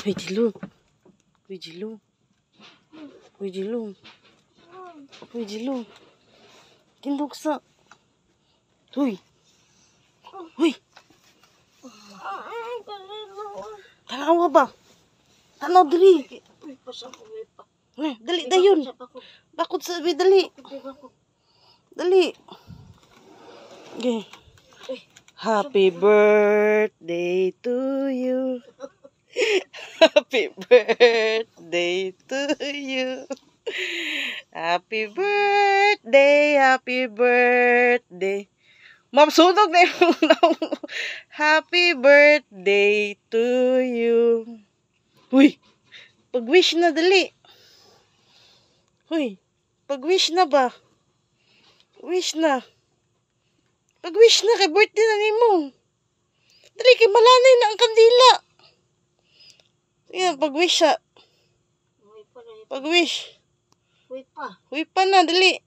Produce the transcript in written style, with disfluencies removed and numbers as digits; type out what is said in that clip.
Uy, Jilo. Uy, Jilo. Uy, Jilo. Uy, Jilo. Tindog sa. Uy. Uy. Tanawa ba? Tanaw dali. Dali dayon. Bakod sa dali. Dali. Okay. Happy birthday to you. Happy birthday to you. Happy birthday, happy birthday. Mapsunog na yung happy birthday to you. Uy, pag-wish na dali. Uy, pag-wish na ba? Wish na. Pag-wish na kay birthday na nimo. Dali kay malanay na ang kandila. Yan, pag-wish siya. Pag-wish. Uy pa na, dali.